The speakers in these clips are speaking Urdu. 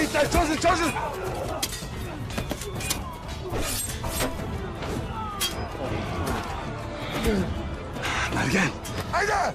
Yiğitler çözün çözün. Mergen. Haydi.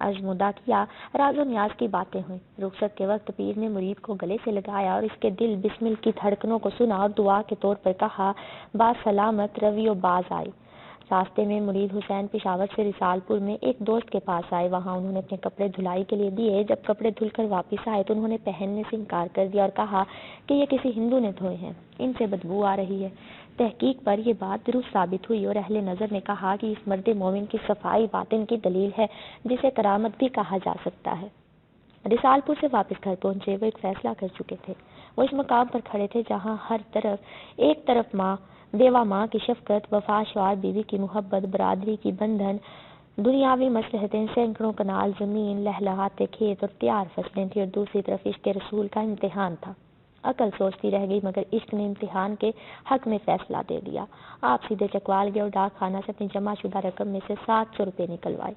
ازمودہ کیا، راز و نیاز کی باتیں ہوئیں۔ رخصت کے وقت پیر نے مرید کو گلے سے لگایا اور اس کے دل بسمل کی دھڑکنوں کو سنا اور دعا کے طور پر کہا، باز سلامت رویو باز آئی۔ راستے میں مرید حسین پشاور سے رسال پور میں ایک دوست کے پاس آئے۔ وہاں انہوں نے اپنے کپڑے دھلائی کے لیے دیے۔ جب کپڑے دھل کر واپس آئے تو انہوں نے پہننے سے انکار کر دیا اور کہا کہ یہ کسی ہندو نے دھوئے ہیں، ان سے بدبو آ رہی ہے۔ تحقیق پر یہ بات درست ثابت ہوئی اور اہل نظر نے کہا کہ اس مرد مومن کی صفائی باطن کی دلیل ہے، جسے کرامت بھی کہا جا سکتا ہے۔ رسال پور سے واپس گھر پہنچے وہ ایک فیصلہ کر چکے تھے۔ وہ اس مقام پر کھڑے تھے جہاں ایک طرف بیوہ ماں کی شفقت، وفا شوہر بیوی کی محبت، برادری کی بندھن، دنیاوی مصلحتیں، سینکڑوں کنال زمین، لہلہاتے کھیت اور تیار فصلیں تھی، اور دوسری طرف عشق رسول کا امتحان تھا۔ عقل سوچتی رہ گئی مگر عشق نے امتحان کے حق میں فیصلہ دے دیا۔ آپ سیدھے چکوال گئے اور ڈاک خانہ سے اپنی جمع شدہ رقم میں سے 700 روپے نکلوائے۔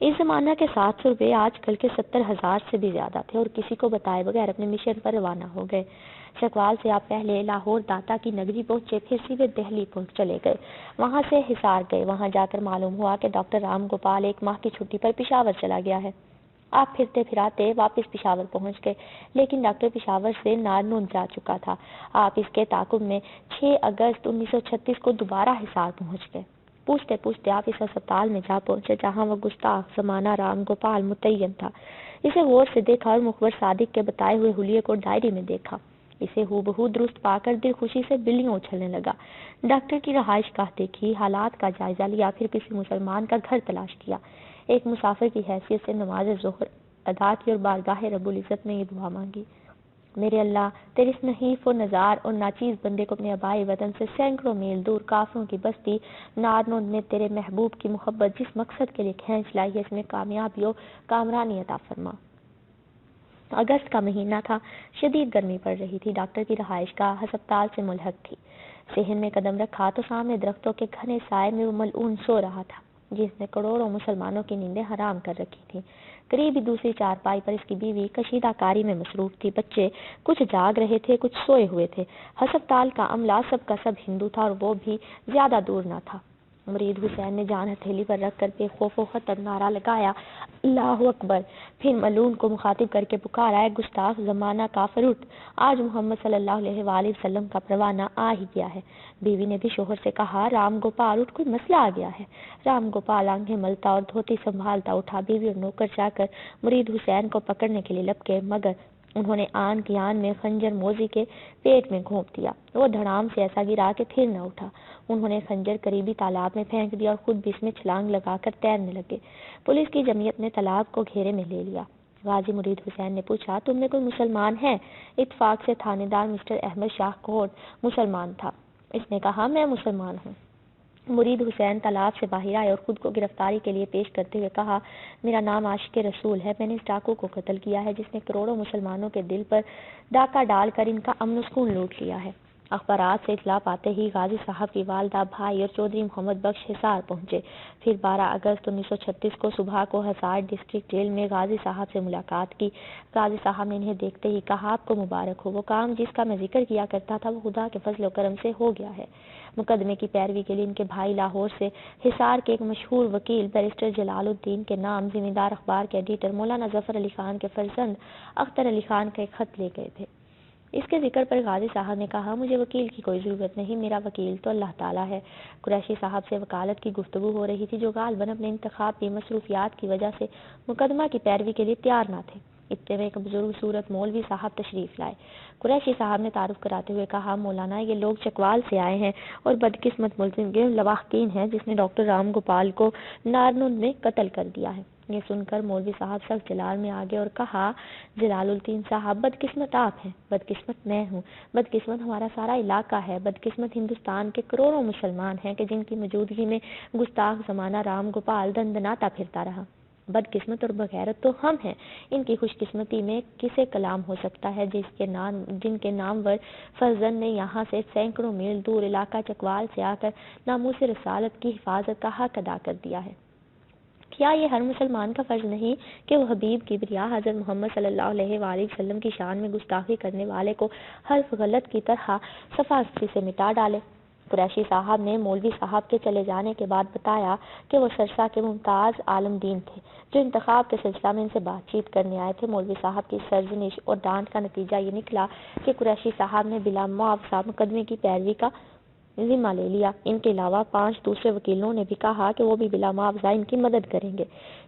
اس زمانہ کے 700 روپے آج کل کے 70,000 سے بھی زیادہ تھے، اور کسی کو بتائے بغیر اپنے مشن پر روانہ ہو گئے۔ چکوال سے آپ پہلے لاہور داتا کی نگری پہنچے، پھر سیدھے دہلی چلے گئے، وہاں سے حصار گئے۔ وہاں جا کر معلوم ہوا کہ ڈاکٹر رام گوپال 1 ماہ کی چھٹی پر پشاور چلا گیا ہے۔ آپ پھرتے پھراتے واپس پشاور پہنچ گئے، لیکن ڈاکٹر پشاور سے نارنود جا چکا تھا۔ آپ اس کے تعاقب میں 6 اگست 1936 کو دوبارہ حصار پہنچ گئے۔ پوچھتے پوچھتے آپ اس ہسپتال میں جا پہنچے جہاں وہ گستاخ زمانہ رام گوپال متعین تھا۔ اسے غور سے دیکھا اور مخبر صادق کے بتائے ہوئے حلیے کو ڈائری میں دیکھا۔ اسے ہو بہو درست پا کر دل خوشی سے بلیوں اچھلنے لگا۔ ڈاکٹر کی رہائش گاہ دیکھی، حالات کا جائزہ لیا، پھر کسی مسلمان کا گھر تلاش کیا۔ ایک مسافر کی حیثیت سے نماز ظہر ادا کی اور بارگاہ رب العزت میں یہ دعا مانگی، میرے اللہ، تیرے اس نحیف و نزار اور ناچیز بندے کو اپنے آبائی وطن سے سینکڑوں میل دور کافروں کی بستی نارنود میں تیرے محبوب کی محبت جس مقصد کے لیے کھینچ لائی ہے، اس میں کامیابی و کامرانی عطا فرما۔ اگست کا مہینہ تھا، شدید گرمی پڑ رہی تھی۔ ڈاکٹر کی رہائش گاہ ہسپتال سے ملحق تھی۔ صحن میں قدم رکھا تو سامنے درختوں کے گھنے سائے میں وہ ملعون سو رہا تھا جس نے کروڑوں مسلمانوں کی نیندیں حرام کر رکھی تھیں۔ قریبی دوسری چارپائی پر اس کی بیوی کشیدہ کاری میں مصروف تھی۔ بچے کچھ جاگ رہے تھے، کچھ سوئے ہوئے تھے۔ ہسپتال کا عملہ سب کا سب ہندو تھا اور وہ بھی زیادہ دور نہ تھا۔ مرید حسین نے جان ہتھیلی پر رکھ کر بے خوف و خطر نعرہ لگایا، اللہ اکبر! پھر ملعون کو مخاطب کر کے پکارا، اے گستاخ زمانہ کافر اٹھ! آج محمد صلی اللہ علیہ وآلہ وسلم کا پروانہ آ ہی گیا ہے۔ بیوی نے بھی شوہر سے کہا، رام گوپال اٹھ، کوئی مسئلہ آ گیا ہے۔ رام گوپال آنکھیں ملتا اور دھوتی سنبھالتا اٹھا۔ بیوی اور نوکر جا کر مرید حسین کو پکڑنے کے لیے لپکے مگر انہوں نے آن کی آن میں خنجر موذی کے پیٹ میں گھونپ دیا۔ وہ دھڑام سے ایسا گرا کہ پھر نہ اٹھا۔ انہوں نے خنجر قریبی تالاب میں پھینک دیا اور خود بھی اس میں چھلانگ لگا کر تیرنے لگے۔ پولیس کی جمعیت نے تالاب کو گھیرے میں لے لیا۔ غازی مرید حسین نے پوچھا، تم میں کوئی مسلمان ہے؟ اتفاق سے تھانے دار مسٹر احمد شاہ کوٹ مسلمان تھا۔ اس نے کہا، میں مسلمان ہوں۔ مرید حسین تالاب سے باہر آئے اور خود کو گرفتاری کے لیے پیش کرتے ہوئے کہا، میرا نام عاشق رسول ہے، میں نے اس ڈاکو کو قتل کیا ہے جس نے کروڑوں مسلمانوں کے دل پر ڈاکہ ڈال کر ان کا امن و سکون لوٹ لیا ہے۔ اخبارات سے اطلاع پاتے ہی غازی صاحب کی والدہ، بھائی اور چودھری محمد بخش حصار پہنچے۔ پھر 12 اگست 1936 کو صبح کو حصار ڈسٹرکٹ جیل میں غازی صاحب سے ملاقات کی۔ غازی صاحب نے انہیں دیکھتے ہی کہا، آپ کو مبارک ہو، وہ کام جس کا میں ذکر کیا کرتا تھا وہ خدا کے فضل و کرم سے ہو گیا ہے۔ مقدمے کی پیروی کے لیے ان کے بھائی لاہور سے حصار کے ایک مشہور وکیل بیرسٹر جلال الدین کے نام ذمہ دار اخبار کے ایڈیٹر مولانا ظفر علی خان کے فرزند اختر علی خان کا ایک خط لے گئے تھے۔ اس کے ذکر پر غازی صاحب نے کہا، مجھے وکیل کی کوئی ضرورت نہیں، میرا وکیل تو اللہ تعالیٰ ہے۔ قریشی صاحب سے وکالت کی گفتگو ہو رہی تھی جو غالباً اپنے انتخابی مصروفیات کی وجہ سے مقدمہ کی پیروی کے لیے تیار نہ تھے۔ اتنے میں ایک بزرگ صورت مولوی صاحب تشریف لائے۔ قریشی صاحب نے تعارف کراتے ہوئے کہا، مولانا یہ لوگ چکوال سے آئے ہیں اور بدقسمت ملزم کے لواحقین ہیں جس نے ڈاکٹر رام گوپال کو نارنود میں قتل کر دیا ہے۔ یہ سن کر مولوی صاحب سخت جلال میں آگے اور کہا، جلال الدین صاحب، بدقسمت آپ ہیں، بدقسمت میں ہوں، بدقسمت ہمارا سارا علاقہ ہے، بدقسمت ہندوستان کے کروڑوں مسلمان ہیں کہ جن کی موجودگی میں گستاخ زمانہ رام گوپال دندناتا پھرتا رہا۔ بدقسمت اور بغیرت تو ہم ہیں۔ ان کی خوش قسمتی میں کسے کلام ہو سکتا ہے جن کے نامور فرزند نے یہاں سے سینکڑوں میل دور علاقہ چکوال سے آ کر ناموس رسالت کی حفاظت کا حق ادا کر دیا ہے۔ کیا یہ ہر مسلمان کا فرض نہیں کہ وہ حبیب کبریا حضرت محمد صلی اللہ علیہ وآلہ وسلم کی شان میں گستاخی کرنے والے کو حرف غلط کی طرح صفحہ سے مٹا ڈالے؟ قریشی صاحب نے مولوی صاحب کے چلے جانے کے بعد بتایا کہ وہ سرسا کے ممتاز عالم دین تھے جو انتخاب کے سلسلہ میں ان سے بات چیت کرنے آئے تھے۔ مولوی صاحب کی سرزنش اور ڈانٹ کا نتیجہ یہ نکلا کہ قریشی صاحب نے بلا معاوضہ مقدمے کی پیروی کا ذمہ لے لیا۔ ان کے علاوہ 5 دوسرے وکیلوں نے بھی کہا کہ وہ بھی بلا معاوضہ ان کی مدد کریں گے۔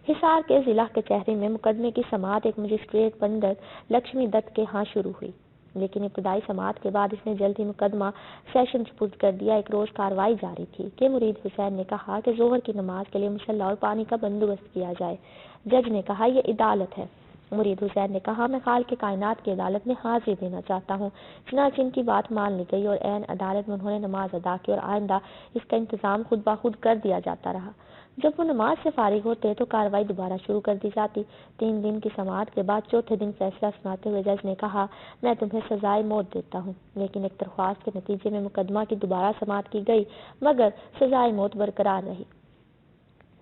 حصار کے ضلع کچہری میں مقدمے کی سماعت ایک مجسٹریٹ پنڈت لکشمی دت کے ہاں شروع ہوئی، لیکن ابتدائی سماعت کے بعد اس نے جلد ہی مقدمہ سیشن سپرد کر دیا۔ ایک روز کارروائی جاری تھی کہ مرید حسین نے کہا کہ ظہر کی نماز کے لیے مصلی اور پانی کا بندوبست کیا جائے۔ جج نے کہا یہ عدالت ہے۔ مرید حسین نے کہا میں خالق کائنات کی عدالت میں حاضری دینا چاہتا ہوں۔ چنانچہ ان کی بات مان لی گئی اور عین عدالت میں انہوں نے نماز ادا کی اور آئندہ اس کا انتظام خود بخود کر دیا جاتا رہا۔ جب وہ نماز سے فارغ ہوتے تو کارروائی دوبارہ شروع کر دی جاتی۔ 3 دن کی سماعت کے بعد چوتھے دن فیصلہ سناتے ہوئے جج نے کہا میں تمہیں سزائے موت دیتا ہوں، لیکن ایک درخواست کے نتیجے میں مقدمہ کی دوبارہ سماعت کی گئی مگر سزائے موت برقرار رہی۔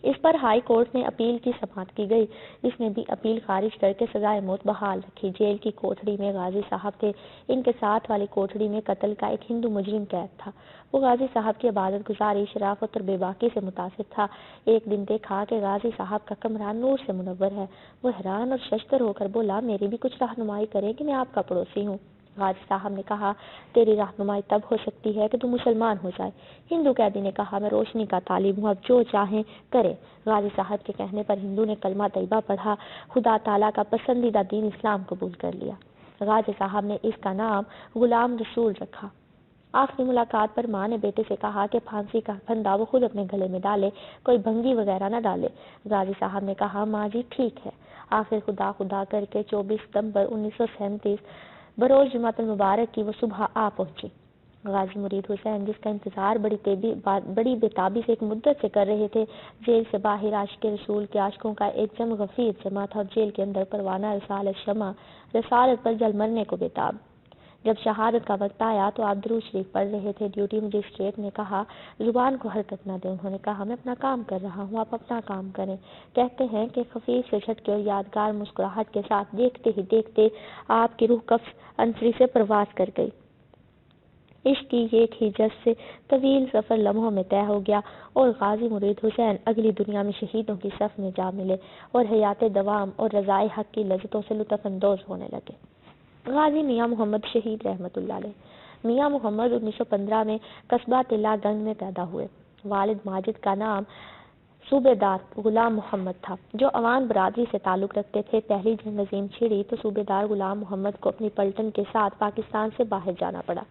اس پر ہائی کورٹ میں اپیل کی سماعت کی گئی، اس نے بھی اپیل خارج کر کے سزائے موت بحال رکھی۔ جیل کی کوٹھڑی میں غازی صاحب تھے، ان کے ساتھ والی کوٹھڑی میں قتل کا ایک ہندو مجرم قید تھا۔ وہ غازی صاحب کی عبادت گزاری، شرافت اور بے باکی سے متاثر تھا۔ ایک دن دیکھا کہ غازی صاحب کا کمرہ نور سے منور ہے، وہ حیران اور ششدر ہو کر بولا میری بھی کچھ رہنمائی کریں کہ میں آپ کا پڑوسی ہوں۔ غازی صاحب نے کہا تیری رہنمائی تب ہو سکتی ہے کہ تو مسلمان ہو جائے۔ ہندو قیدی نے کہا میں روشنی کا طالب ہوں، اب جو چاہیں کرے۔ غازی صاحب کے کہنے پر ہندو نے کلمہ طیبہ پڑھا، خدا تعالیٰ کا پسندیدہ دین اسلام قبول کر لیا۔ غازی صاحب نے اس کا نام غلام رسول رکھا۔ آخری ملاقات پر ماں نے بیٹے سے کہا کہ پھانسی کا پھندا وہ خود اپنے گلے میں ڈالے، کوئی بھنگی وغیرہ نہ ڈالے۔ غازی صاحب نے کہا ماں جی ٹھیک ہے۔ آخر خدا خدا کر کے 24 ستمبر 1937 بروز جمعۃ المبارک کی وہ صبح آ پہنچی۔ غازی مرید حسین جس کا انتظار بڑی بےتابی سے ایک مدت سے کر رہے تھے، جیل سے باہر عاشق رسول کے عاشقوں کا ایک جم غفیر جمع تھا اور جیل کے اندر پروانہ رسالت شمع رسالت پر جل مرنے کو بےتاب۔ جب شہادت کا وقت آیا تو آپ درود شریف پڑھ رہے تھے۔ ڈیوٹی مجسٹریٹ نے کہا زبان کو حرکت نہ دیں۔ انہوں نے کہا میں اپنا کام کر رہا ہوں، آپ اپنا کام کریں۔ کہتے ہیں کہ خفیف سے جھٹکے اور یادگار مسکراہٹ کے ساتھ دیکھتے ہی دیکھتے آپ کی روح قفس انصری سے پرواز کر گئی۔ عشق کی ایک ہی جس سے طویل سفر لمحوں میں طے ہو گیا اور غازی مرید حسین اگلی دنیا میں شہیدوں کی صف میں جا ملے اور حیات دوام اور رضائے حق کی لذتوں سے لطف اندوز ہونے لگے۔ غازی میاں محمد شہید رحمۃ اللہ علیہ۔ میاں محمد 1915 میں قصبہ تلہ گنگ میں پیدا ہوئے۔ والد ماجد کا نام صوبے دار غلام محمد تھا جو عوام برادری سے تعلق رکھتے تھے۔ پہلی جنگ عظیم چھڑی تو صوبے دار غلام محمد کو اپنی پلٹن کے ساتھ پاکستان سے باہر جانا پڑا۔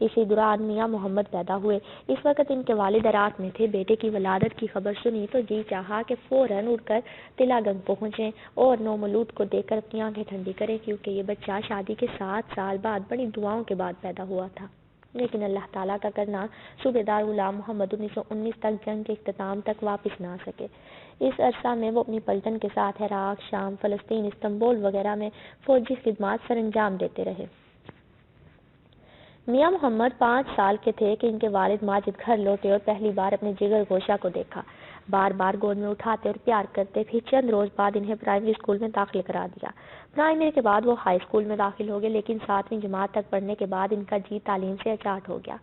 اسی دوران میاں محمد پیدا ہوئے۔ اس وقت ان کے والد عراق میں تھے۔ بیٹے کی ولادت کی خبر سنی تو جی چاہا کہ فوراً اڑ کر تلہ گنگ پہنچیں اور نومولود کو دیکھ کر اپنی آنکھیں ٹھنڈی کریں، کیونکہ یہ بچہ شادی کے 7 سال بعد بڑی دعاؤں کے بعد پیدا ہوا تھا۔ لیکن اللہ تعالیٰ کا کرنا صوبے دار غلام محمد 1919 تک جنگ کے اختتام تک واپس نہ آ سکے۔ اس عرصہ میں وہ اپنی پلٹن کے ساتھ عراق، شام، فلسطین، استنبول وغیرہ میں فوجی خدمات سر انجام دیتے رہے۔ میاں محمد 5 سال کے تھے کہ ان کے والد ماجد گھر لوٹے اور پہلی بار اپنے جگر گوشہ کو دیکھا۔ بار بار گود میں اٹھاتے اور پیار کرتے، پھر چند روز بعد انہیں پرائمری اسکول میں داخل کرا دیا۔ پرائمری کے بعد وہ ہائی اسکول میں داخل ہو گئے، لیکن 7ویں جماعت تک پڑھنے کے بعد ان کا جی تعلیم سے اچاٹ ہو گیا۔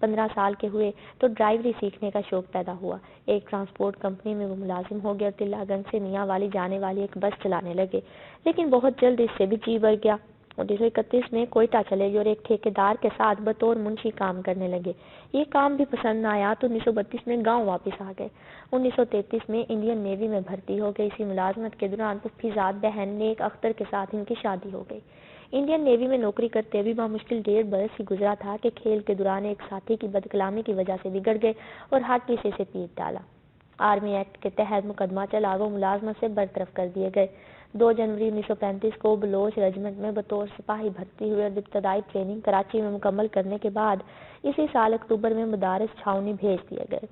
15 سال کے ہوئے تو ڈرائیوری سیکھنے کا شوق پیدا ہوا۔ ایک ٹرانسپورٹ کمپنی میں وہ ملازم ہو گئے اور تلہ گنج سے میاں والی جانے والی ایک بس چلانے لگے، لیکن بہت جلد اس سے بھی جی بھر گیا۔ 1931 میں کوئٹہ چلے گئے اور ایک ٹھیکیدار کے ساتھ بطور منشی کام کرنے لگے۔ یہ کام بھی پسند نہ آیا تو 1932 میں گاؤں واپس آ گئے۔ 1933 میں انڈین نیوی میں بھرتی ہو گئے۔ اسی ملازمت کے دوران پھپھی زاد بہن نیک اختر کے ساتھ ان کی شادی ہو گئی۔ انڈین نیوی میں نوکری کرتے بھی بمشکل 1.5 برس ہی گزرا تھا کہ کھیل کے دوران ایک ساتھی کی بدکلامی کی وجہ سے بگڑ گئے اور ہاکی سے اسے پیٹ ڈالا۔ آرمی ایکٹ کے تحت مقدمہ چلا، وہ ملازمت سے برطرف کر دیے گئے۔ 2 جنوری 1935 کو بلوچ ریجمنٹ میں بطور سپاہی بھرتی ہوئے اور ابتدائی ٹریننگ کراچی میں مکمل کرنے کے بعد اسی سال اکتوبر میں مدارس چھاؤنی بھیج دیے گئے۔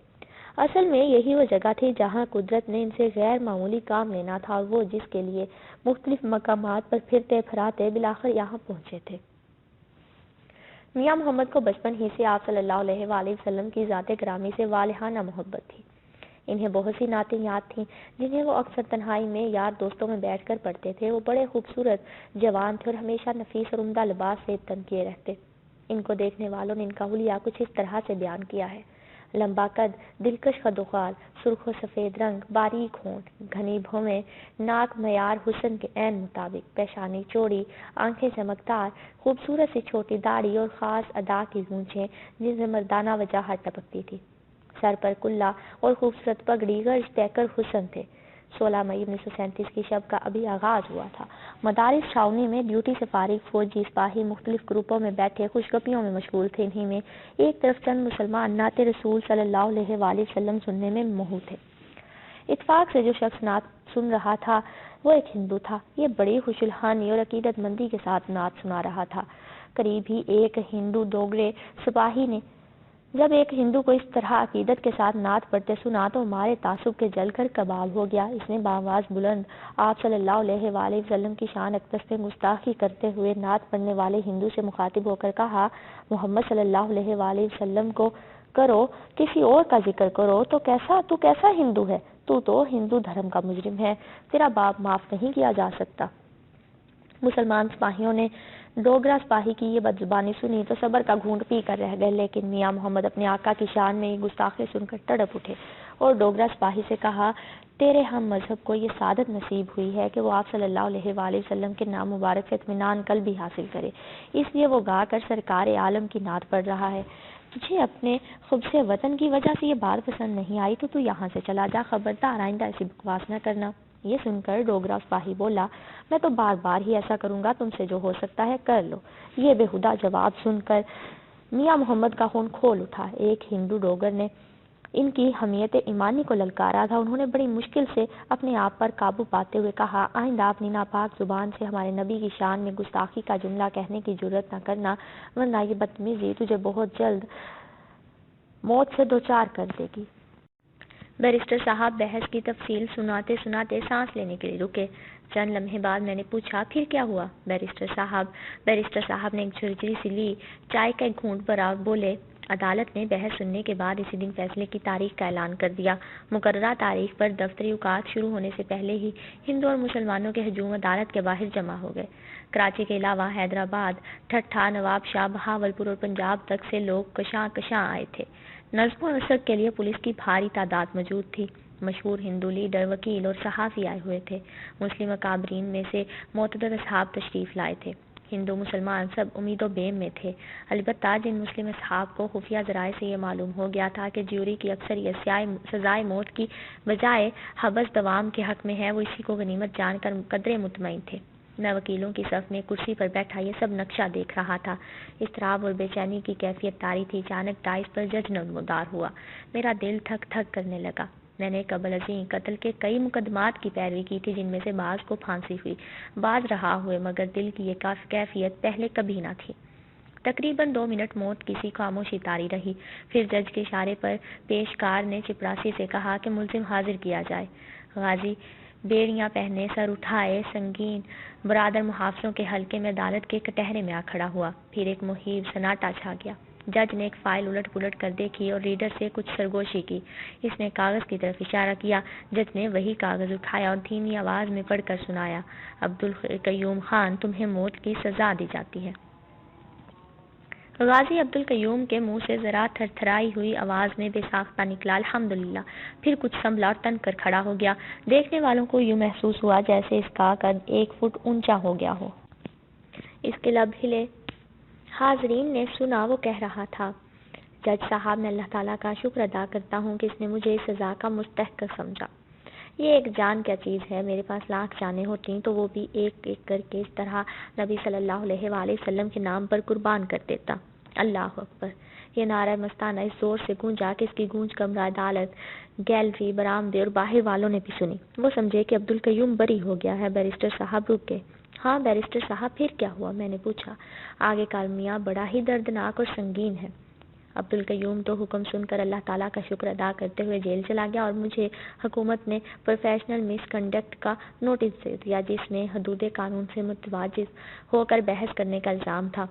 اصل میں یہی وہ جگہ تھی جہاں قدرت نے ان سے غیر معمولی کام لینا تھا اور وہ جس کے لیے مختلف مقامات پر پھرتے پھراتے بالآخر یہاں پہنچے تھے۔ میاں محمد کو بچپن ہی سے آپ صلی اللہ علیہ وآلہ وسلم کی ذات گرامی سے والہانہ محبت تھی۔ انہیں بہت سی نعتیں یاد تھیں جنہیں وہ اکثر تنہائی میں یار دوستوں میں بیٹھ کر پڑھتے تھے۔ وہ بڑے خوبصورت جوان تھے اور ہمیشہ نفیس اور عمدہ لباس سے تن کیے رہتے۔ ان کو دیکھنے والوں نے ان کا حلیہ کچھ اس طرح سے بیان کیا ہے: لمبا قد، دلکش قد و خال، سرخ و سفید رنگ، باریک ہونٹ، گھنی بھویں، ناک معیار حسن کے عین مطابق، پیشانی چوڑی، آنکھیں چمکدار، خوبصورت سی چھوٹی داڑھی اور خاص ادا کی گونچیں جن سے مردانہ وجاہت ٹپکتی تھی، سر پر کلا اور خوبصورت پگڑی غرض پیکر حسن تھے۔ 16 مئی 1937 کی شب کا ابھی آغاز ہوا تھا۔ مدارس چھاؤنی میں ڈیوٹی سے فارغ فوجی سپاہی مختلف گروپوں میں بیٹھے خوشگپیوں میں مشغول تھے۔ انہی میں ایک طرف چند مسلمان نعت رسول صلی اللہ علیہ وآلہ وسلم سننے میں مہو تھے۔ اتفاق سے جو شخص نعت سن رہا تھا وہ ایک ہندو تھا۔ یہ بڑی خوش الحانی اور عقیدت مندی کے ساتھ نعت سنا رہا تھا۔ قریب ہی ایک ہندو ڈوگرے سپاہی نے جب ایک ہندو کو اس طرح عقیدت کے ساتھ نعت پڑھتے سنا تو ہمارے تعصب کے جل کر کباب ہو گیا۔ اس نے بآواز بلند آپ صلی اللہ علیہ وآلہ وسلم کی شان اقدس پہ گستاخی کرتے ہوئے نعت پڑھنے والے ہندو سے مخاطب ہو کر کہا: محمد صلی اللہ علیہ وآلہ وسلم کو کرو، کسی اور کا ذکر کرو تو کیسا ہندو ہے؟ تو ہندو دھرم کا مجرم ہے، تیرا باپ معاف نہیں کیا جا سکتا۔ مسلمان سپاہیوں نے ڈوگرا سپاہی کی یہ بدزبانی سنی تو صبر کا گھونٹ پی کر رہ گئے، لیکن میاں محمد اپنے آقا کی شان میں یہ گستاخی سن کر تڑپ اٹھے اور ڈوگرا سپاہی سے کہا: تیرے ہم مذہب کو یہ سعادت نصیب ہوئی ہے کہ وہ آپ صلی اللہ علیہ وآلہ وسلم کے نام مبارک سے اطمینان قلبی حاصل کرے، اس لیے وہ گا کر سرکار عالم کی نعت پڑھ رہا ہے۔ تجھے اپنے خبث وطن کی وجہ سے یہ بات پسند نہیں آئی تو یہاں سے چلا جا، خبردار آئندہ ایسی بکواس نہ کرنا۔ یہ سن کر ڈوگرا سپاہی بولا: میں تو بار بار ہی ایسا کروں گا، تم سے جو ہو سکتا ہے کر لو۔ یہ بےہودہ جواب سن کر میاں محمد کا خون کھول اٹھا۔ ایک ہندو ڈوگر نے ان کی حمیت ایمانی کو للکارا تھا۔ انہوں نے بڑی مشکل سے اپنے آپ پر قابو پاتے ہوئے کہا: آئندہ اپنی ناپاک زبان سے ہمارے نبی کی شان میں گستاخی کا جملہ کہنے کی جرات نہ کرنا، ورنہ یہ بدتمیزی تجھے بہت جلد موت سے دوچار کر دے گی۔ بیرسٹر صاحب بحث کی تفصیل سناتے سناتے سانس لینے کے لیے رکے۔ چند لمحے بعد میں نے پوچھا: پھر کیا ہوا بیرسٹر صاحب نے ایک جھرجری سی لی، چائے کا ایک گھونٹ بھرا، بولے: عدالت نے بحث سننے کے بعد اسی دن فیصلے کی تاریخ کا اعلان کر دیا۔ مقررہ تاریخ پر دفتری اوقات شروع ہونے سے پہلے ہی ہندو اور مسلمانوں کے ہجوم عدالت کے باہر جمع ہو گئے۔ کراچی کے علاوہ حیدرآباد، ٹھٹھہ، نواب شاہ، بہاولپور اور پنجاب تک سے لوگ کشاں آئے تھے۔ نظم و نسق کے لیے پولیس کی بھاری تعداد موجود تھی۔ مشہور ہندو لیڈر، وکیل اور صحافی آئے ہوئے تھے۔ مسلم اکابرین میں سے معتبر اصحاب تشریف لائے تھے۔ ہندو مسلمان سب امید و بیم میں تھے، البتہ جن مسلم اصحاب کو خفیہ ذرائع سے یہ معلوم ہو گیا تھا کہ جیوری کی اکثریت سزائے موت کی بجائے حبس دوام کے حق میں ہے، وہ اسی کو غنیمت جان کر قدرے مطمئن تھے۔ میں وکیلوں کی صف میں کرسی پر بیٹھا یہ سب نقشہ دیکھ رہا تھا۔ اضطراب اور بے چینی کی کیفیت طاری تھی۔ اچانک ڈائس پر جج نمودار ہوا۔ میرا دل دھک دھک کرنے لگا۔ میں نے قبل ازیں قتل کے کئی مقدمات کی پیروی کی تھی، جن میں سے بعض کو پھانسی ہوئی، بعض رہا ہوئے، مگر دل کی یہ کیفیت پہلے کبھی نہ تھی۔ تقریباً 2 منٹ موت کی سی خاموشی طاری رہی، پھر جج کے اشارے پر پیشکار نے چپراسی سے کہا کہ ملزم حاضر کیا جائے۔ غازی بیڑیاں پہنے، سر اٹھائے، سنگین برادر محافظوں کے حلقے میں عدالت کے کٹہرے میں آ کھڑا ہوا۔ پھر ایک مہیب سناٹا چھا گیا۔ جج نے ایک فائل الٹ پلٹ کر دیکھی اور ریڈر سے کچھ سرگوشی کی۔ اس نے کاغذ کی طرف اشارہ کیا۔ جج نے وہی کاغذ اٹھایا اور دھیمی آواز میں پڑھ کر سنایا: عبدالقیوم خان، تمہیں موت کی سزا دی جاتی ہے۔ غازی عبدالقیوم کے منہ سے ذرا تھرتھرائی ہوئی آواز میں بے ساختہ نکلا: الحمدللہ۔ پھر کچھ سنبھلا اور تن کر کھڑا ہو گیا۔ دیکھنے والوں کو یوں محسوس ہوا جیسے اس کا قد 1 فٹ اونچا ہو گیا ہو۔ اس کے لب ہلے۔ حاضرین نے سنا وہ کہہ رہا تھا: جج صاحب، میں اللہ تعالیٰ کا شکر ادا کرتا ہوں کہ اس نے مجھے اس سزا کا مستحق سمجھا۔ یہ ایک جان کیا چیز ہے، میرے پاس لاکھ جانیں ہوتی تو وہ بھی ایک ایک کر کے اس طرح نبی صلی اللہ علیہ وآلہ وسلم کے نام پر قربان کر دیتا۔ اللہ اکبر! یہ نعرہ مستانہ اس زور سے گونجا کہ اس کی گونج کمرہ عدالت، گیلری، برآمدے اور باہر والوں نے بھی سنی۔ وہ سمجھے کہ عبدالقیوم بری ہو گیا ہے۔ بیرسٹر صاحب رک گئے۔ ہاں بیرسٹر صاحب، پھر کیا ہوا؟ میں نے پوچھا۔ آگے کا المیہ بڑا ہی دردناک اور سنگین ہے۔ عبدالقیوم تو حکم سن کر اللہ تعالیٰ کا شکر ادا کرتے ہوئے جیل چلا گیا اور مجھے حکومت نے پروفیشنل مس کنڈکٹ کا نوٹس دے دیا، جس میں حدود قانون سے متجاوز ہو کر بحث کرنے کا الزام تھا۔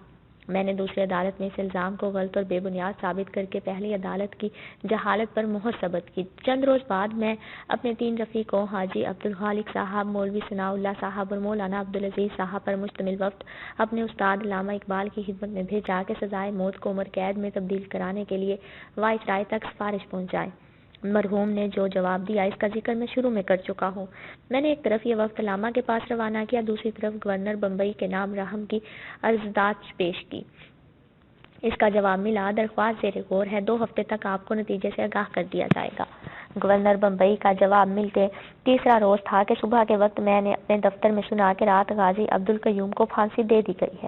میں نے دوسری عدالت میں اس الزام کو غلط اور بے بنیاد ثابت کر کے پہلی عدالت کی جہالت پر مہر ثبت کی۔ چند روز بعد میں اپنے 3 رفیقوں حاجی عبدالخالق صاحب، مولوی ثناء اللہ صاحب اور مولانا عبدالعزیز صاحب پر مشتمل وفد اپنے استاد علامہ اقبال کی خدمت میں بھیجا کہ سزائے موت کو عمر قید میں تبدیل کرانے کے لیے وائسرائے تک سفارش پہنچائے۔ مرحوم نے جو جواب دیا اس کا ذکر میں شروع میں کر چکا ہوں۔ میں نے ایک طرف یہ وفد علامہ کے پاس روانہ کیا، دوسری طرف گورنر بمبئی کے نام رحم کی عرضداشت پیش کی۔ اس کا جواب ملا، درخواست زیر غور ہے، 2 ہفتے تک آپ کو نتیجے سے آگاہ کر دیا جائے گا۔ گورنر بمبئی کا جواب ملتے تیسرا روز تھا کہ صبح کے وقت میں نے اپنے دفتر میں سنا کہ رات غازی عبدالقیوم کو پھانسی دے دی گئی ہے۔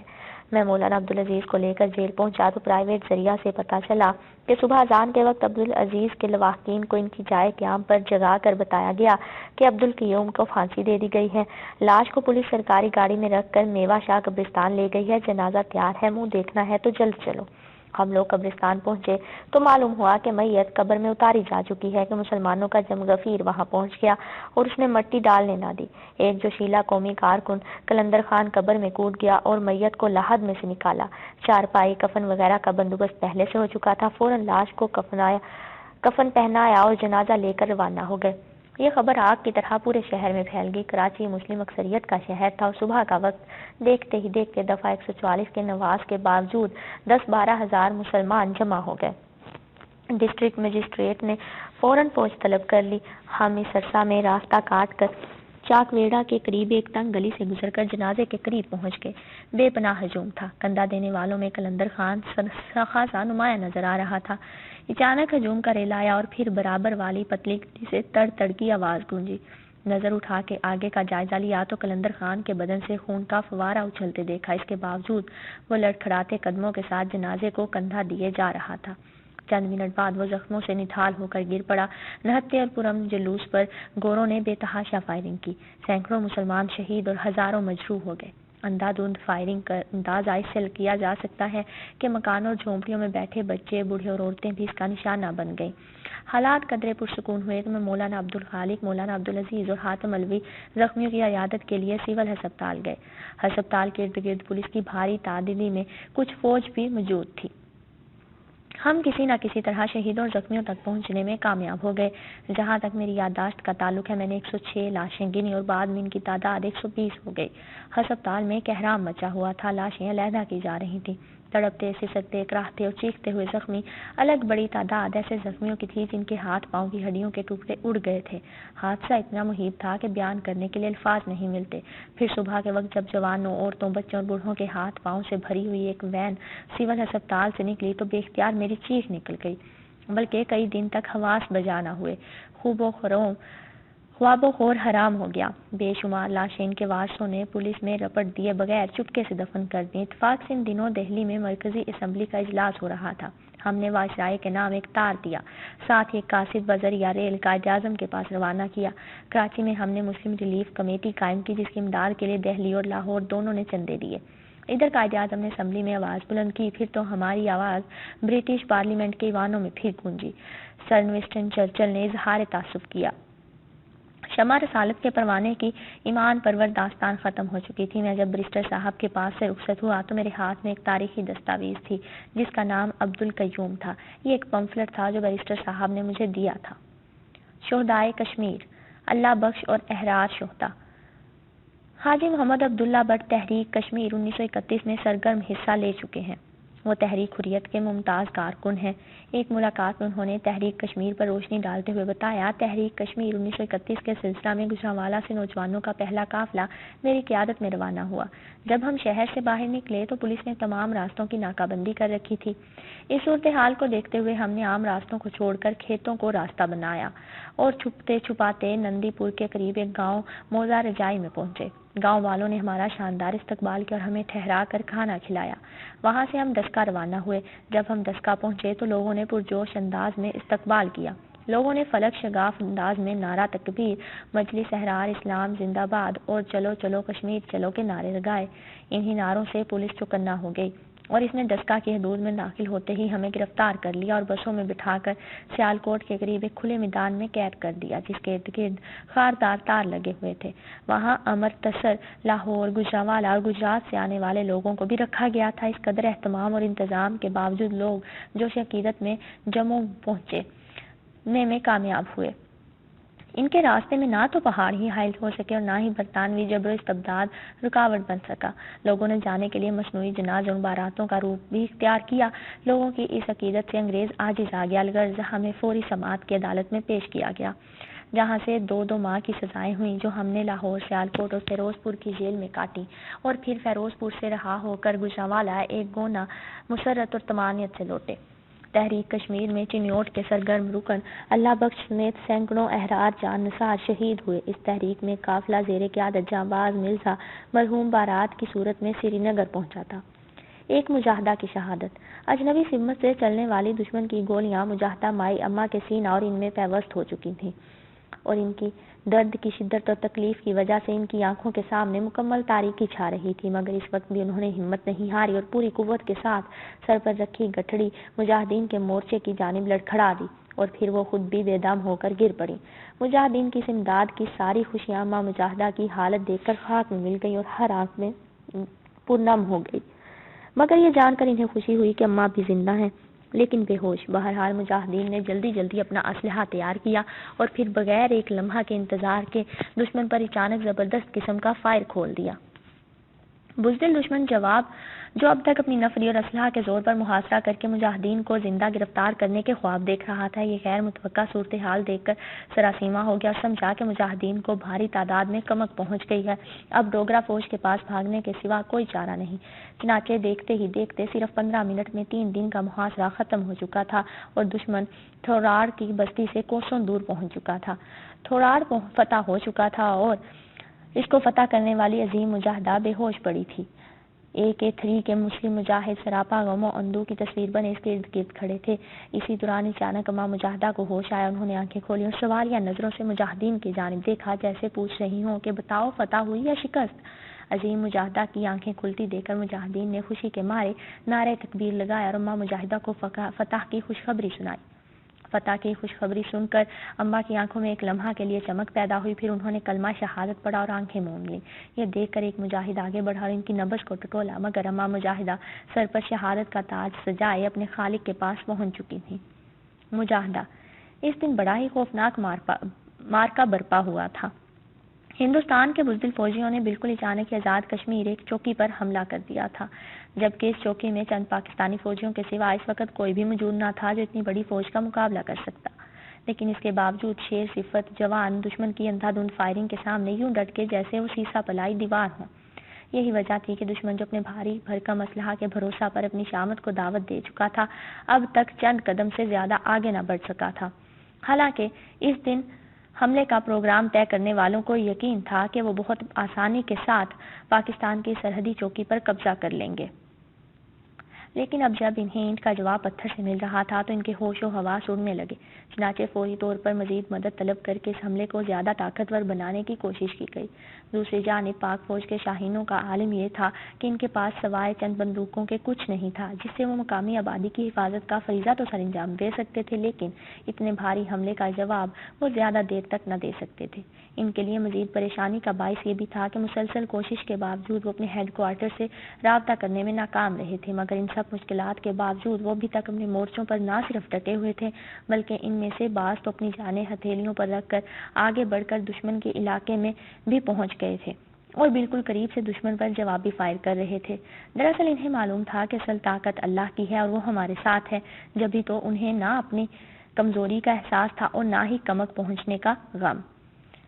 میں مولانا عبدالعزیز کو لے کر جیل پہنچا تو پرائیویٹ ذریعہ سے پتہ چلا کہ صبح اذان کے وقت عبدالعزیز کے لواحقین کو ان کی جائے قیام پر جگا کر بتایا گیا کہ عبدالقیوم کو پھانسی دے دی گئی ہے۔ لاش کو پولیس سرکاری گاڑی میں رکھ کر میوہ شاہ قبرستان لے گئی ہے، جنازہ تیار ہے، منہ دیکھنا ہے تو جلد چلو۔ ہم لوگ قبرستان پہنچے تو معلوم ہوا کہ میت قبر میں اتاری جا چکی ہے کہ مسلمانوں کا جم غفیر وہاں پہنچ گیا اور اس نے مٹی ڈالنے نہ دی۔ ایک جوشیلا قومی کارکن قلندر خان قبر میں کود گیا اور میت کو لحد میں سے نکالا۔ چارپائی، کفن وغیرہ کا بندوبست پہلے سے ہو چکا تھا۔ فوراً لاش کو کفن پہنایا اور جنازہ لے کر روانہ ہو گئے۔ یہ خبر آگ کی طرح پورے شہر میں پھیل گئی۔ کراچی مسلم اکثریت کا شہر تھا اور صبح کا وقت دیکھتے ہی دیکھتے دفعہ 144 کے نواز کے باوجود 10-12 ہزار مسلمان جمع ہو گئے۔ ڈسٹرکٹ مجسٹریٹ نے فوراً فوج طلب کر لی۔ ہم اس عرصہ میں راستہ کاٹ کر چاک ویڑا کے قریب ایک تنگ گلی سے گزر کر جنازے کے قریب پہنچ گئے۔ بے پناہ ہجوم تھا۔ کندھا دینے والوں میں قلندر خان خاصا نمایاں نظر آ رہا تھا۔ اچانک ہجوم کا ریل آیا اور پھر برابر والی پتلی گلی سے تڑ تڑ کی آواز گونجی۔ نظر اٹھا کے آگے کا جائزہ لیا تو قلندر خان کے بدن سے خون کا فوارہ اچھلتے دیکھا۔ اس کے باوجود وہ لڑکھڑاتے قدموں کے ساتھ جنازے کو کندھا دیے جا رہا تھا۔ چند منٹ بعد وہ زخموں سے نتھال ہو کر گر پڑا۔ نہتے اور پرم جلوس پر گوروں نے بے تحاشا فائرنگ کی۔ سینکڑوں مسلمان شہید اور ہزاروں مجروح ہو گئے۔ اندھا دھند فائرنگ کا اندازہ اس سے کیا جا سکتا ہے کہ مکانوں اور جھونپڑیوں میں بیٹھے بچے، بوڑھے اور عورتیں بھی اس کا نشانہ بن گئیں۔ حالات قدرے پرسکون ہوئے تو میں مولانا عبدالخالق، مولانا عبدالعزیز اور حاتم علوی زخمیوں کی عیادت کے لیے سول ہسپتال گئے۔ ہسپتال کے ارد گرد پولیس کی بھاری تعدادی میں کچھ فوج بھی موجود تھی۔ ہم کسی نہ کسی طرح شہیدوں اور زخمیوں تک پہنچنے میں کامیاب ہو گئے۔ جہاں تک میری یادداشت کا تعلق ہے، میں نے 106 لاشیں گنی اور بعد میں ان کی تعداد 120 ہو گئی۔ ہسپتال میں کہرام مچا ہوا تھا، لاشیں علیحدہ کی جا رہی تھیں۔ تڑپتے، سسکتے، کراہتے اور چیختے ہوئے زخمی، الگ بڑی تعداد ایسے زخمیوں کی تھی جن کے ہاتھ پاؤں کی ہڈیوں کے ٹکڑے اڑ گئے تھے۔ حادثہ اتنا مہیب تھا کہ بیان کرنے کے لیے الفاظ نہیں ملتے۔ پھر صبح کے وقت جب جوانوں، عورتوں، بچوں اور بوڑھوں کے ہاتھ پاؤں سے بھری ہوئی ایک وین سول ہسپتال سے نکلی تو بے اختیار میری چیخ نکل گئی، بلکہ کئی دن تک حواس بجا نہ ہوئے۔ خواب و خور حرام ہو گیا۔ بے شمار لاشیں ان کے وارثوں نے پولیس میں رپٹ دیے بغیر چپکے سے دفن کر دیں۔ اتفاق سے ان دنوں دہلی میں مرکزی اسمبلی کا اجلاس ہو رہا تھا۔ ہم نے وائسرائے کے نام ایک تار دیا، ساتھ ہی ایک قاصد بذریعہ ریل قائد اعظم کے پاس روانہ کیا۔ کراچی میں ہم نے مسلم ریلیف کمیٹی قائم کی جس کی امداد کے لیے دہلی اور لاہور دونوں نے چندے دیے۔ ادھر قائد اعظم نے اسمبلی میں آواز بلند کی، پھر تو ہماری آواز برٹش پارلیمنٹ کے ایوانوں میں پھر گونجی۔ سر ونسٹن چرچل نے اظہار تعصب کیا۔ شمع رسالت کے پروانے کی ایمان پرور داستان ختم ہو چکی تھی۔ میں جب بیرسٹر صاحب کے پاس سے رخصت ہوا تو میرے ہاتھ میں ایک تاریخی دستاویز تھی جس کا نام عبدالقیوم تھا۔ یہ ایک پمفلٹ تھا جو بیرسٹر صاحب نے مجھے دیا تھا۔ شہدائے کشمیر، اللہ بخش اور احرار شہدا۔ حاجی محمد عبداللہ بٹ تحریک کشمیر 1931 میں سرگرم حصہ لے چکے ہیں۔ وہ تحریک حریت کے ممتاز کارکن ہیں۔ ایک ملاقات میں انہوں نے تحریک کشمیر پر روشنی ڈالتے ہوئے بتایا، تحریک کشمیر 1931 کے سلسلہ میں گجرانوالہ سے نوجوانوں کا پہلا قافلہ میری قیادت میں روانہ ہوا۔ جب ہم شہر سے باہر نکلے تو پولیس نے تمام راستوں کی ناکہ بندی کر رکھی تھی۔ اس صورتحال کو دیکھتے ہوئے ہم نے عام راستوں کو چھوڑ کر کھیتوں کو راستہ بنایا اور چھپتے چھپاتے نندی پور کے قریب ایک گاؤں موزہ رجائی میں پہنچے۔ گاؤں والوں نے ہمارا شاندار استقبال کیا اور ہمیں ٹھہرا کر کھانا کھلایا۔ وہاں سے ہم دسکا روانہ ہوئے۔ جب ہم دسکا پہنچے تو لوگوں نے پرجوش انداز میں استقبال کیا۔ لوگوں نے فلک شگاف انداز میں نعرہ تکبیر، مجلس احرار اسلام زندہ باد اور چلو چلو کشمیر چلو کے نعرے لگائے۔ انہی نعروں سے پولیس چوکنا ہو گئی۔ اور اس نے ڈسکا کی حدود میں داخل ہوتے ہی ہمیں گرفتار کر لیا اور بسوں میں بٹھا کر سیالکوٹ کے قریب ایک کھلے میدان میں قید کر دیا جس کے ارد گرد خاردار تار لگے ہوئے تھے۔ وہاں امرتسر، لاہور، گجرانوالہ اور گجرات سے آنے والے لوگوں کو بھی رکھا گیا تھا۔ اس قدر اہتمام اور انتظام کے باوجود لوگ جوش عقیدت میں جموں پہنچنے میں کامیاب ہوئے۔ ان کے راستے میں نہ تو پہاڑ ہی حائل ہو سکے اور نہ ہی برطانوی جبر و استبداد رکاوٹ بن سکا۔ لوگوں نے جانے کے لیے مصنوعی جناز اور باراتوں کا روپ بھی اختیار کیا۔ لوگوں کی اس عقیدت سے انگریز عاجز آ گیا۔ الغرض ہمیں فوری سماعت کی عدالت میں پیش کیا گیا، جہاں سے 2 ماہ کی سزائیں ہوئیں جو ہم نے لاہور، سیالکوٹ اور فیروز پور کی جیل میں کاٹی، اور پھر فیروز پور سے رہا ہو کر گجرانوالہ ایک گونا مسرت اور طمانینت سے لوٹے۔ تحریک کشمیر میں چنیوٹ کے سرگرم رکن اللہ بخش سمیت سینکڑوں احرار جان نثار شہید ہوئے۔ اس تحریک میں قافلہ زیر قیادت جانباز مرزا مرحوم بارات کی صورت میں سری نگر پہنچا تھا۔ ایک مجاہدہ کی شہادت۔ اجنبی سمت سے چلنے والی دشمن کی گولیاں مجاہدہ مائی اماں کے سینہ اور ان میں پیوست ہو چکی تھیں، اور ان کی درد کی شدت اور تکلیف کی وجہ سے ان کی آنکھوں کے سامنے مکمل تاریکی چھا رہی تھی، مگر اس وقت بھی انہوں نے ہمت نہیں ہاری اور پوری قوت کے ساتھ سر پر رکھی گٹھڑی مجاہدین کے مورچے کی جانب لڑکھڑا دی، اور پھر وہ خود بھی بے دم ہو کر گر پڑی۔ مجاہدین کی اس امداد کی ساری خوشیاں ماں مجاہدہ کی حالت دیکھ کر خاک میں مل گئی اور ہر آنکھ میں پرنم ہو گئی، مگر یہ جان کر انہیں خوشی ہوئی کہ اماں بھی زندہ ہیں لیکن بے ہوش۔ بہرحال مجاہدین نے جلدی اپنا اسلحہ تیار کیا اور پھر بغیر ایک لمحہ کے انتظار کے دشمن پر اچانک زبردست قسم کا فائر کھول دیا۔ بزدل دشمن جو اب تک اپنی نفری اور اسلحہ کے زور پر محاصرہ کر کے مجاہدین کو زندہ گرفتار کرنے کے خواب دیکھ رہا تھا، یہ غیر متوقع صورتحال دیکھ کر سراسیمہ ہو گیا اور سمجھا کہ مجاہدین کو بھاری تعداد میں کمک پہنچ گئی ہے، اب ڈوگرا فوج کے پاس بھاگنے کے سوا کوئی چارہ نہیں۔ چنانچہ دیکھتے ہی دیکھتے صرف 15 منٹ میں 3 دن کا محاصرہ ختم ہو چکا تھا اور دشمن تھوراڑ کی بستی سے کوسوں دور پہنچ چکا تھا۔ تھوراڑ فتح ہو چکا تھا اور اس کو فتح کرنے والی عظیم مجاہدہ بے ہوش پڑی تھی۔ AK-3 کے مسلم مجاہد سراپا غم و اندوہ کی تصویر بنے اس کے ارد گرد کھڑے تھے۔ اسی دوران اچانک اماں مجاہدہ کو ہوش آیا، انہوں نے آنکھیں کھولی اور سوالیہ نظروں سے مجاہدین کی جانب دیکھا، جیسے پوچھ رہی ہوں کہ بتاؤ فتح ہوئی یا شکست؟ عظیم مجاہدہ کی آنکھیں کھلتی دیکھ کر مجاہدین نے خوشی کے مارے نعرہ تکبیر لگایا اور اماں مجاہدہ کو فتح کی خوشخبری سنائی۔ فتح کی خوشخبری سن کر اماں کی آنکھوں میں ایک لمحہ کے لیے چمک پیدا ہوئی، پھر انہوں نے کلمہ شہادت پڑھا اور آنکھیں موم لیں۔ یہ دیکھ کر ایک مجاہد آگے بڑھا اور ان کی نبض کو ٹٹولا، مگر اماں مجاہدہ سر پر شہادت کا تاج سجائے اپنے خالق کے پاس پہنچ چکی تھیں۔ مجاہدہ۔ اس دن بڑا ہی خوفناک مارکا برپا ہوا تھا۔ ہندوستان کے بزدل فوجیوں نے بالکل اچانک آزاد کشمیر ایک چوکی پر حملہ کر دیا تھا، جبکہ اس چوکی میں چند پاکستانی فوجیوں کے سوا اس وقت کوئی بھی موجود نہ تھا جو اتنی بڑی فوج کا مقابلہ کر سکتا، لیکن اس کے باوجود شیر صفت جوان دشمن کی اندھا دھند فائرنگ کے سامنے یوں ڈٹ کے جیسے وہ سیسا پلائی دیوار ہوں۔ یہی وجہ تھی کہ دشمن جو اپنے بھاری بھرکم اسلحہ کے بھروسہ پر اپنی شامت کو دعوت دے چکا تھا، اب تک چند قدم سے زیادہ آگے نہ بڑھ سکا تھا۔ حالانکہ اس دن حملے کا پروگرام طے کرنے والوں کو یقین تھا کہ وہ بہت آسانی کے ساتھ پاکستان کی سرحدی چوکی پر قبضہ کر لیں گے، لیکن اب جب انہیں اینٹ کا جواب پتھر سے مل رہا تھا تو ان کے ہوش و حواس اڑنے لگے۔ چنانچہ فوری طور پر مزید مدد طلب کر کے اس حملے کو زیادہ طاقتور بنانے کی کوشش کی گئی۔ دوسری جانب پاک فوج کے شاہینوں کا عالم یہ تھا کہ ان کے پاس سوائے چند بندوقوں کے کچھ نہیں تھا جس سے وہ مقامی آبادی کی حفاظت کا فریضہ تو سر انجام دے سکتے تھے، لیکن اتنے بھاری حملے کا جواب وہ زیادہ دیر تک نہ دے سکتے تھے۔ ان کے لیے مزید پریشانی کا باعث یہ بھی تھا کہ مسلسل کوشش کے باوجود وہ اپنے ہیڈ کوارٹر سے رابطہ کرنے میں ناکام رہے تھے، مگر ان سب مشکلات کے باوجود وہ ابھی تک اپنے مورچوں پر نہ صرف ڈٹے ہوئے تھے بلکہ ان میں سے بعض تو اپنی جانیں ہتھیلیوں پر رکھ کر آگے بڑھ کر دشمن کے علاقے میں بھی پہنچ گئے تھے اور بالکل قریب سے دشمن پر جوابی فائر کر رہے تھے۔ دراصل انہیں معلوم تھا کہ اصل طاقت اللہ کی ہے اور وہ ہمارے ساتھ ہے، جبھی تو انہیں نہ اپنی کمزوری کا احساس تھا اور نہ ہی کمک پہنچنے کا غم۔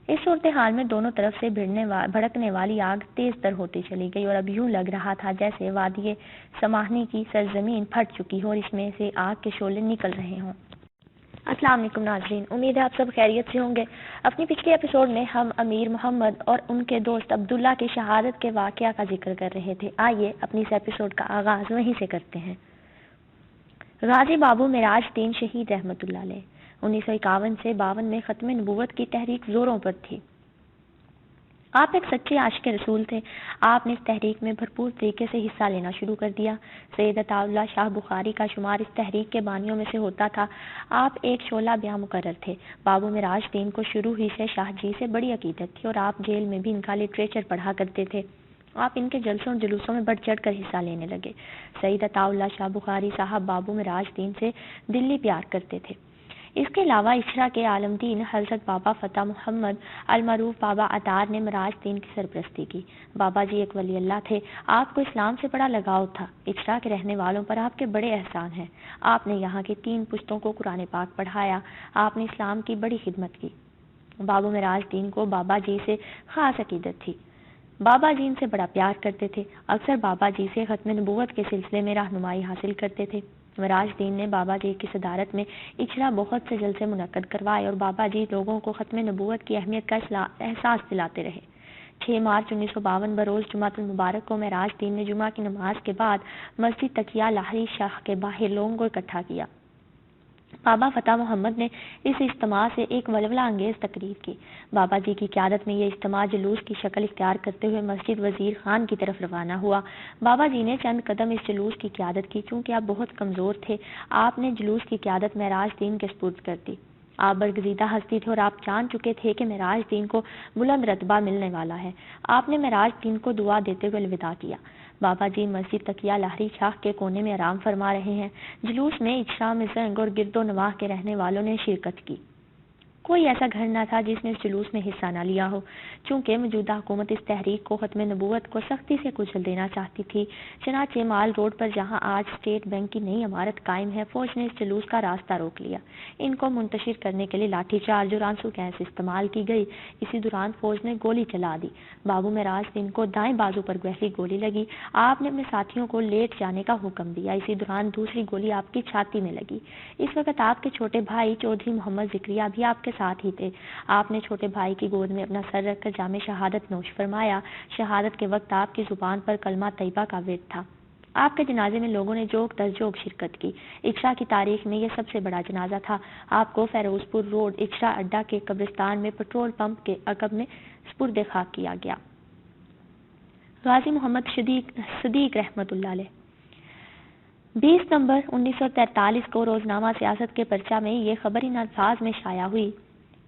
اس صورتحال میں دونوں طرف سے بھڑکنے والی آگ تیز تر ہوتی چلی گئی اور اب یوں لگ رہا تھا جیسے وادی سماہنی کی سرزمین پھٹ چکی ہو اور اس میں سے آگ کے شعلے نکل رہے ہوں۔ السلام علیکم ناظرین، امید ہے آپ سب خیریت سے ہوں گے۔ اپنی پچھلے ایپیسوڈ میں ہم امیر محمد اور ان کے دوست عبداللہ کی شہادت کے واقعہ کا ذکر کر رہے تھے۔ آئیے اپنی اس ایپیسوڈ کا آغاز وہیں سے کرتے ہیں۔ غازی بابو معراج الدین شہید رحمۃ اللہ علیہ 1951 سے 52 میں ختم نبوت کی تحریک زوروں پر تھی۔ آپ ایک سچے عاشق رسول تھے۔ آپ نے اس تحریک میں بھرپور طریقے سے حصہ لینا شروع کر دیا۔ سید عطا اللہ شاہ بخاری کا شمار اس تحریک کے بانیوں میں سے ہوتا تھا۔ آپ ایک شعلہ بیاں مقرر تھے۔ بابو معراج دین کو شروع ہی سے شاہ جی سے بڑی عقیدت تھی اور آپ جیل میں بھی ان کا لٹریچر پڑھا کرتے تھے۔ آپ ان کے جلسوں اور جلوسوں میں بڑھ چڑھ کر حصہ لینے لگے۔ سید عطا اللہ شاہ بخاری صاحب بابو معراج دین سے دلی پیار کرتے تھے۔ اس کے علاوہ اچھرا کے عالم دین حضرت بابا فتح محمد المعروف بابا عطار نے معراج دین کی سرپرستی کی۔ بابا جی ایک ولی اللہ تھے۔ آپ کو اسلام سے بڑا لگاؤ تھا۔ اچھرا کے رہنے والوں پر آپ کے بڑے احسان ہیں۔ آپ نے یہاں کی 3 پشتوں کو قرآن پاک پڑھایا۔ آپ نے اسلام کی بڑی خدمت کی۔ بابو معراج دین کو بابا جی سے خاص عقیدت تھی۔ بابا جی ان سے بڑا پیار کرتے تھے۔ اکثر بابا جی سے ختم نبوت کے سلسلے میں رہنمائی حاصل کرتے تھے۔ معراج دین نے بابا جی کی صدارت میں اچھرا بہت سے جلسے منعقد کروائے اور بابا جی لوگوں کو ختم نبوت کی اہمیت کا احساس دلاتے رہے۔ 6 مارچ 1952 بروز جمعۃ المبارک کو معراج دین نے جمعہ کی نماز کے بعد مسجد تقیہ لاہری شاہ کے باہر لوگوں کو اکٹھا کیا۔ بابا فتح محمد نے اس اجتماع سے ایک ولولہ انگیز تقریر کی۔ بابا جی کی قیادت میں یہ اجتماع جلوس کی شکل اختیار کرتے ہوئے مسجد وزیر خان کی طرف روانہ ہوا۔ بابا جی نے چند قدم اس جلوس کی قیادت کی۔ چونکہ آپ بہت کمزور تھے، آپ نے جلوس کی قیادت معراج دین کے سپرد کر دی۔ آپ برگزیدہ ہستی تھے اور آپ جان چکے تھے کہ معراج دین کو بلند رتبہ ملنے والا ہے۔ آپ نے معراج دین کو دعا دیتے ہوئے الوداع کیا۔ بابا جی مسجد تقیہ لاہری شاہ کے کونے میں آرام فرما رہے ہیں۔ جلوس میں اچھرا میں زنگ اور گرد و نواح کے رہنے والوں نے شرکت کی۔ کوئی ایسا گھر نہ تھا جس نے اس جلوس میں حصہ نہ لیا ہو۔ چونکہ موجودہ حکومت اس تحریک کو ختم نبوت کو سختی سے کچل دینا چاہتی تھی، چنانچہ مال روڈ پر جہاں آج اسٹیٹ بینک کی نئی عمارت قائم ہے، فوج نے اس جلوس کا راستہ روک لیا۔ ان کو منتشر کرنے کے لیے لاٹھی چارج اور آنسو گیس استعمال کی گئی۔ اسی دوران فوج نے گولی چلا دی۔ بابو معراج دین کو دائیں بازو پر گہری گولی لگی۔ آپ نے اپنے ساتھیوں کو لیٹ جانے کا حکم دیا۔ اسی دوران دوسری گولی آپ کی چھاتی میں لگی۔ اس وقت آپ کے چھوٹے بھائی چودھری محمد ذکریہ بھی آپ کے ساتھ ہی تھے۔ آپ نے چھوٹے بھائی کی گود میں اپنا سر رکھ کر جام شہادت نوش فرمایا۔ شہادت کے وقت آپ کی زبان پر کلمہ طیبہ کا ورد تھا۔ آپ کے جنازے میں لوگوں نے جوگ در جوگ شرکت کی۔ اچھرا کی تاریخ میں یہ سب سے بڑا جنازہ تھا۔ آپ کو فیروز پور روڈ اچھرا اڈا کے قبرستان میں پیٹرول پمپ کے عقب میں سپرد خاک کیا گیا۔ غازی محمد صدیق رحمۃ اللہ علیہ 20 نومبر 1943 کو روزنامہ سیاست کے پرچہ میں یہ خبر ان الفاظ میں شائع ہوئی: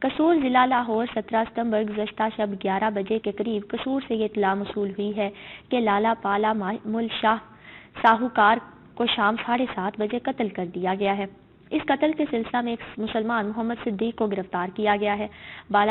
قصور ضلع لاہور 17 ستمبر گزشتہ شب 11 بجے کے قریب قصور سے یہ اطلاع موصول ہوئی ہے کہ لالا پالا مل شاہ ساہوکار کو شام 7:30 بجے قتل کر دیا گیا ہے۔ اس قتل کے سلسلہ میں ایک مسلمان محمد صدیق کو گرفتار کیا گیا ہے۔ بالا